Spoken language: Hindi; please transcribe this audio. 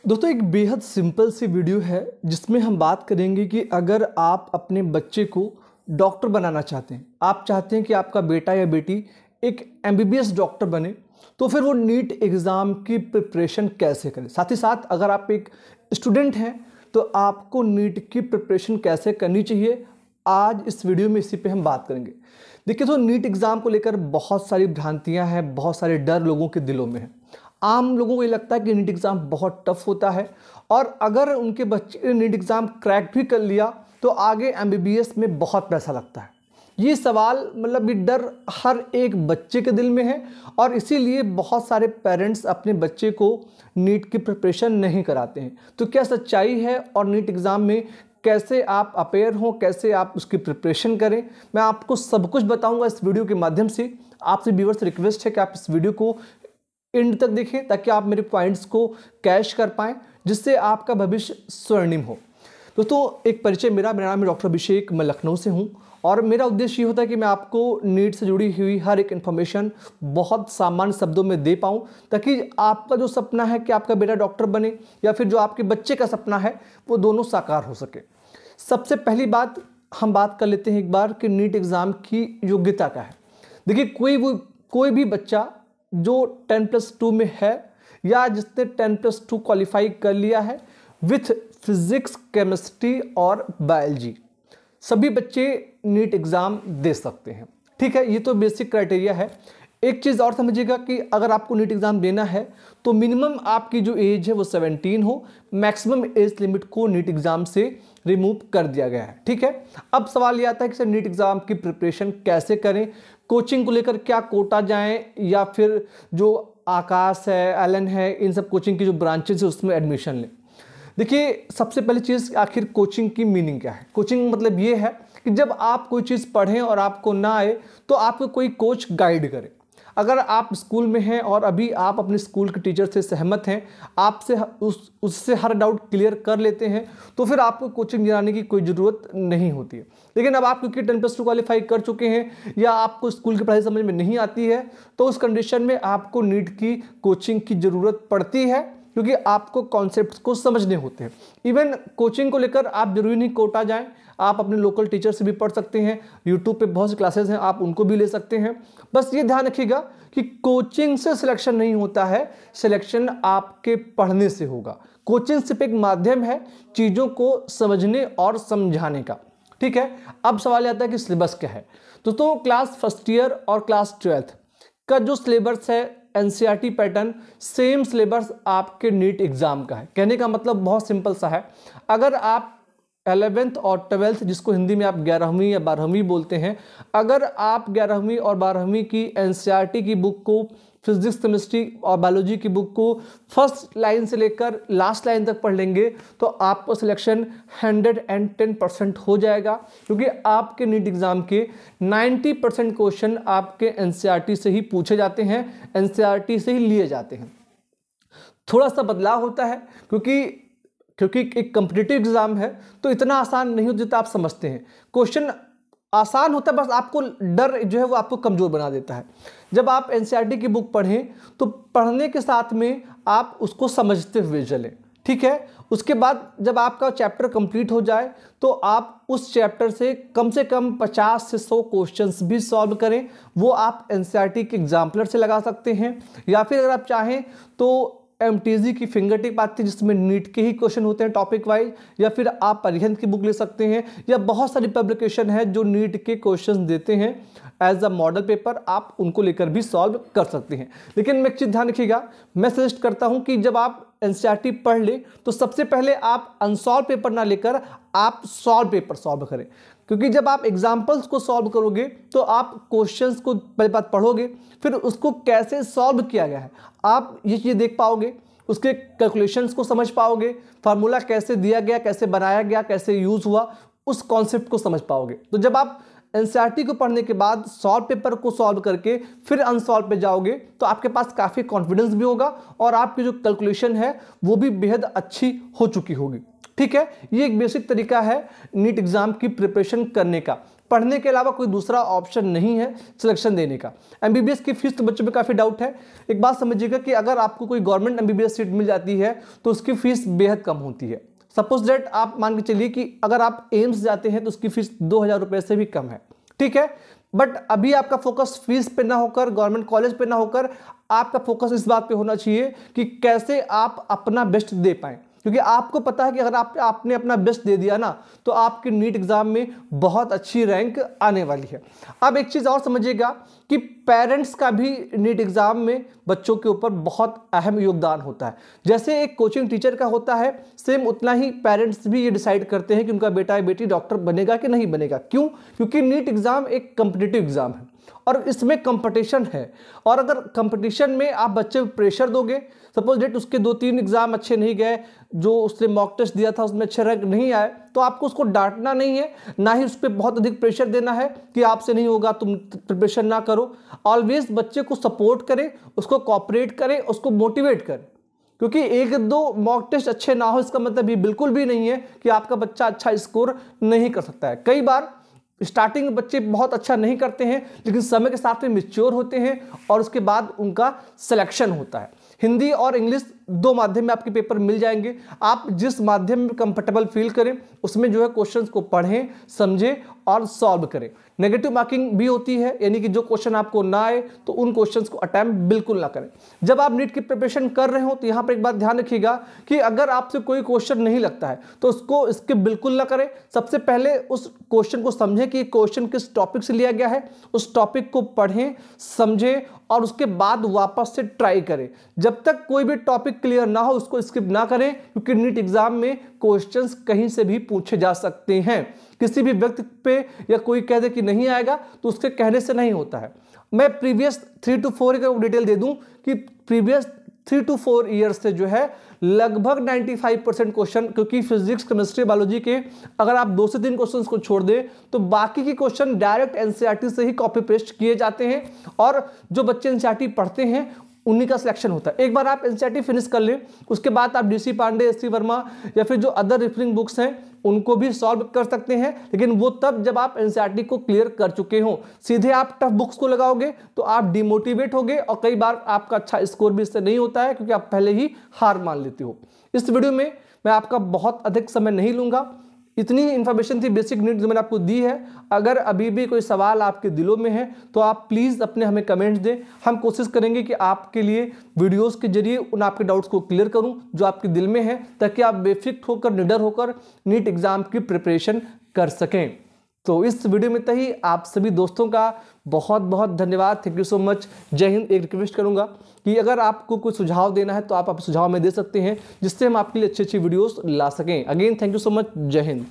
दोस्तों एक बेहद सिंपल सी वीडियो है जिसमें हम बात करेंगे कि अगर आप अपने बच्चे को डॉक्टर बनाना चाहते हैं, आप चाहते हैं कि आपका बेटा या बेटी एक एमबीबीएस डॉक्टर बने, तो फिर वो नीट एग्ज़ाम की प्रिपरेशन कैसे करें। साथ ही साथ अगर आप एक स्टूडेंट हैं तो आपको नीट की प्रिपरेशन कैसे करनी चाहिए, आज इस वीडियो में इसी पे हम बात करेंगे। देखिए तो नीट एग्ज़ाम को लेकर बहुत सारी भ्रांतियां हैं, बहुत सारे डर लोगों के दिलों में है। आम लोगों को ये लगता है कि नीट एग्ज़ाम बहुत टफ होता है और अगर उनके बच्चे ने नीट एग्ज़ाम क्रैक भी कर लिया तो आगे एमबीबीएस में बहुत पैसा लगता है। ये सवाल मतलब ये डर हर एक बच्चे के दिल में है और इसीलिए बहुत सारे पेरेंट्स अपने बच्चे को नीट की प्रिपरेशन नहीं कराते हैं। तो क्या सच्चाई है और नीट एग्ज़ाम में कैसे आप अपेयर हों, कैसे आप उसकी प्रिपरेशन करें, मैं आपको सब कुछ बताऊंगा इस वीडियो के माध्यम से। आपसे व्यूअर्स से रिक्वेस्ट है कि आप इस वीडियो को एंड तक देखें ताकि आप मेरे पॉइंट्स को कैश कर पाएँ, जिससे आपका भविष्य स्वर्णिम हो। दोस्तों एक परिचय मेरा नाम है डॉक्टर अभिषेक, मैं लखनऊ से हूँ और मेरा उद्देश्य ये होता है कि मैं आपको नीट से जुड़ी हुई हर एक इन्फॉर्मेशन बहुत सामान्य शब्दों में दे पाऊँ, ताकि आपका जो सपना है कि आपका बेटा डॉक्टर बने या फिर जो आपके बच्चे का सपना है वो दोनों साकार हो सके। सबसे पहली बात हम बात कर लेते हैं एक बार कि नीट एग्ज़ाम की योग्यता क्या है। देखिए कोई भी बच्चा जो 10+2 में है या जिसने 10+2 क्वालिफाई कर लिया है विथ फिजिक्स, केमिस्ट्री और बायोलॉजी, सभी बच्चे नीट एग्ज़ाम दे सकते हैं। ठीक है, ये तो बेसिक क्राइटेरिया है। एक चीज़ और समझिएगा कि अगर आपको नीट एग्ज़ाम देना है तो मिनिमम आपकी जो एज है वो 17 हो, मैक्सिमम एज लिमिट को नीट एग्ज़ाम से रिमूव कर दिया गया है। ठीक है, अब सवाल ये आता है कि सर नीट एग्ज़ाम की प्रिपरेशन कैसे करें, कोचिंग को लेकर क्या कोटा जाएं या फिर जो आकाश है, एलन है, इन सब कोचिंग की जो ब्रांचेस है उसमें एडमिशन लें। देखिए सबसे पहली चीज़, आखिर कोचिंग की मीनिंग क्या है। कोचिंग मतलब ये है कि जब आप कोई चीज़ पढ़ें और आपको ना आए तो आपको कोई कोच गाइड करे। अगर आप स्कूल में हैं और अभी आप अपने स्कूल के टीचर से सहमत हैं, आपसे उससे हर डाउट क्लियर कर लेते हैं, तो फिर आपको कोचिंग जाने की कोई ज़रूरत नहीं होती है। लेकिन अब आप क्योंकि 10+2 क्वालिफाई कर चुके हैं या आपको स्कूल की पढ़ाई समझ में नहीं आती है, तो उस कंडीशन में आपको नीट की कोचिंग की ज़रूरत पड़ती है, क्योंकि आपको कॉन्सेप्ट्स को समझने होते हैं। इवन कोचिंग को लेकर आप जरूरी नहीं कोटा जाएं, आप अपने लोकल टीचर से भी पढ़ सकते हैं। यूट्यूब पे बहुत सी क्लासेस हैं, आप उनको भी ले सकते हैं। बस ये ध्यान रखिएगा कि कोचिंग से सिलेक्शन नहीं होता है, सिलेक्शन आपके पढ़ने से होगा। कोचिंग सिर्फ एक माध्यम है चीज़ों को समझने और समझाने का। ठीक है, अब सवाल आता है कि सिलेबस क्या है। दोस्तों क्लास फर्स्ट ईयर और क्लास 12th का जो सिलेबस है एनसीईआरटी पैटर्न, सेम सिलेबस आपके नीट एग्ज़ाम का है। कहने का मतलब बहुत सिंपल सा है, अगर आप 11th और 12th, जिसको हिंदी में आप 11वीं या 12वीं बोलते हैं, अगर आप 11वीं और 12वीं की एनसीईआरटी की बुक को, फिजिक्स, केमिस्ट्री और बायोलॉजी की बुक को फर्स्ट लाइन से लेकर लास्ट लाइन तक पढ़ लेंगे तो आपका सिलेक्शन 110% हो जाएगा, क्योंकि आपके नीट एग्ज़ाम के 90% क्वेश्चन आपके एनसीईआरटी से ही पूछे जाते हैं, एनसीईआरटी से ही लिए जाते हैं। थोड़ा सा बदलाव होता है क्योंकि एक कॉम्पिटिटिव एग्ज़ाम है तो इतना आसान नहीं होता जितना आप समझते हैं। क्वेश्चन आसान होता है, बस आपको डर जो है वो आपको कमज़ोर बना देता है। जब आप एनसीईआरटी की बुक पढ़ें तो पढ़ने के साथ में आप उसको समझते हुए चलें। ठीक है, उसके बाद जब आपका चैप्टर कंप्लीट हो जाए तो आप उस चैप्टर से कम 50 से 100 क्वेश्चंस भी सॉल्व करें। वो आप एनसीईआरटी के एग्जाम्पलर से लगा सकते हैं, या फिर अगर आप चाहें तो एमटीजी की फिंगर टिप आती है जिसमें नीट के ही क्वेश्चन होते हैं टॉपिक वाइज, या फिर आप परिहंत की बुक ले सकते हैं, या बहुत सारी पब्लिकेशन है जो नीट के क्वेश्चन देते हैं एज अ मॉडल पेपर, आप उनको लेकर भी सॉल्व कर सकते हैं। लेकिन मैं एक चीज़ ध्यान रखिएगा, मैं सजेस्ट करता हूं कि जब आप एनसीईआरटी पढ़ ले तो सबसे पहले आप अनसॉल्व पेपर ना लेकर आप सॉल्व पेपर सॉल्व करें, क्योंकि जब आप एग्जाम्पल्स को सॉल्व करोगे तो आप क्वेश्चंस को पहले बात पढ़ोगे, फिर उसको कैसे सॉल्व किया गया है आप ये चीज़ देख पाओगे, उसके कैलकुलेशंस को समझ पाओगे, फार्मूला कैसे दिया गया, कैसे बनाया गया, कैसे यूज़ हुआ, उस कॉन्सेप्ट को समझ पाओगे। तो जब आप एनसीईआरटी को पढ़ने के बाद सॉल्व पेपर को सॉल्व करके फिर अनसॉल्व पे जाओगे तो आपके पास काफ़ी कॉन्फिडेंस भी होगा और आपकी जो कैलकुलेशन है वो भी बेहद अच्छी हो चुकी होगी। ठीक है, ये एक बेसिक तरीका है नीट एग्ज़ाम की प्रिपरेशन करने का। पढ़ने के अलावा कोई दूसरा ऑप्शन नहीं है सिलेक्शन देने का। एमबीबीएस की फीस तो बच्चों में काफ़ी डाउट है। एक बात समझिएगा कि अगर आपको कोई गवर्नमेंट एमबीबीएस सीट मिल जाती है तो उसकी फीस बेहद कम होती है। सपोज दैट आप मान के चलिए कि अगर आप एम्स जाते हैं तो उसकी फीस 2000 रुपये से भी कम है, ठीक है। बट अभी आपका फोकस फीस पे ना होकर, गवर्नमेंट कॉलेज पे ना होकर, आपका फोकस इस बात पे होना चाहिए कि कैसे आप अपना बेस्ट दे पाएं, क्योंकि आपको पता है कि अगर आपने अपना बेस्ट दे दिया ना तो आपके नीट एग्जाम में बहुत अच्छी रैंक आने वाली है। अब एक चीज़ और समझिएगा कि पेरेंट्स का भी नीट एग्जाम में बच्चों के ऊपर बहुत अहम योगदान होता है। जैसे एक कोचिंग टीचर का होता है, सेम उतना ही पेरेंट्स भी ये डिसाइड करते हैं कि उनका बेटा या बेटी डॉक्टर बनेगा कि नहीं बनेगा। क्यों? क्योंकि नीट एग्जाम एक कॉम्पिटिटिव एग्जाम है और इसमें कंपटीशन है। और अगर कंपटीशन में आप बच्चे को प्रेशर दोगे, सपोज डेट उसके 2-3 एग्जाम अच्छे नहीं गए, जो उसने मॉक टेस्ट दिया था उसमें अच्छे रैंक नहीं आए, तो आपको उसको डांटना नहीं है, ना ही उस पर बहुत अधिक प्रेशर देना है कि आपसे नहीं होगा, तुम प्रिपरेशन ना करो। ऑलवेज बच्चे को सपोर्ट करें, उसको कोऑपरेट करें, उसको मोटिवेट करें। क्योंकि 1-2 मॉक टेस्ट अच्छे ना हो इसका मतलब ये बिल्कुल भी नहीं है कि आपका बच्चा अच्छा स्कोर नहीं कर सकता है। कई बार स्टार्टिंग में बच्चे बहुत अच्छा नहीं करते हैं, लेकिन समय के साथ में मैच्योर होते हैं और उसके बाद उनका सिलेक्शन होता है। हिंदी और इंग्लिश 2 माध्यम में आपके पेपर मिल जाएंगे। आप जिस माध्यम में कंफर्टेबल फील करें उसमें जो है क्वेश्चंस को पढ़ें, समझें और सॉल्व करें। नेगेटिव मार्किंग भी होती है, यानी कि जो क्वेश्चन आपको ना आए तो उन क्वेश्चंस को अटेम्प्ट बिल्कुल ना करें। जब आप नीट की प्रिपरेशन कर रहे हो तो यहाँ पर एक बात ध्यान रखिएगा कि अगर आपसे कोई क्वेश्चन नहीं लगता है तो उसको स्किप बिल्कुल ना करें। सबसे पहले उस क्वेश्चन को समझें कि क्वेश्चन किस टॉपिक से लिया गया है, उस टॉपिक को पढ़ें, समझें और उसके बाद वापस से ट्राई करें। जब तक कोई भी टॉपिक क्लियर ना हो उसको स्किप ना करें, क्योंकि नीट एग्जाम में क्वेश्चंस कहीं से भी पूछे जा सकते हैं। किसी भी व्यक्ति पे या कोई कह दे कि नहीं आएगा तो उसके कहने से नहीं होता है। मैं प्रीवियस 3 to 4 का डिटेल दे दूं कि प्रीवियस 3 to 4 ईयर्स से जो है लगभग 95% क्वेश्चन, क्योंकि फिजिक्स, केमिस्ट्री, बायोलॉजी के अगर आप 2 से 3 क्वेश्चंस को छोड़ दें तो बाकी के क्वेश्चन डायरेक्ट एनसीईआरटी से ही कॉपी पेस्ट किए जाते हैं और जो बच्चे एनसीईआरटी पढ़ते हैं उन्हीं का सिलेक्शन होता है। एक बार आप एनसीईआरटी फिनिश कर लें उसके बाद आप डीसी पांडे, एससी वर्मा या फिर जो अदर रेफरिंग बुक्स हैं उनको भी सॉल्व कर सकते हैं, लेकिन वो तब जब आप एनसीईआरटी को क्लियर कर चुके हो। सीधे आप टफ बुक्स को लगाओगे तो आप डिमोटिवेट होगे और कई बार आपका अच्छा स्कोर भी इससे नहीं होता है, क्योंकि आप पहले ही हार मान लेते हो। इस वीडियो में मैं आपका बहुत अधिक समय नहीं लूंगा, इतनी ही इन्फॉर्मेशन थी बेसिक नीड जो मैंने आपको दी है। अगर अभी भी कोई सवाल आपके दिलों में है तो आप प्लीज़ अपने हमें कमेंट्स दें। हम कोशिश करेंगे कि आपके लिए वीडियोस के जरिए उन आपके डाउट्स को क्लियर करूं जो आपके दिल में है, ताकि आप बेफिक्र होकर, निडर होकर नीट एग्ज़ाम की प्रिपरेशन कर सकें। तो इस वीडियो में तही आप सभी दोस्तों का बहुत बहुत धन्यवाद। Thank you so much. जय हिंद। एक रिक्वेस्ट करूंगा कि अगर आपको कोई सुझाव देना है तो आप सुझाव में दे सकते हैं, जिससे हम आपके लिए अच्छी अच्छी वीडियोस ला सकें। Again thank you so much. जय हिंद।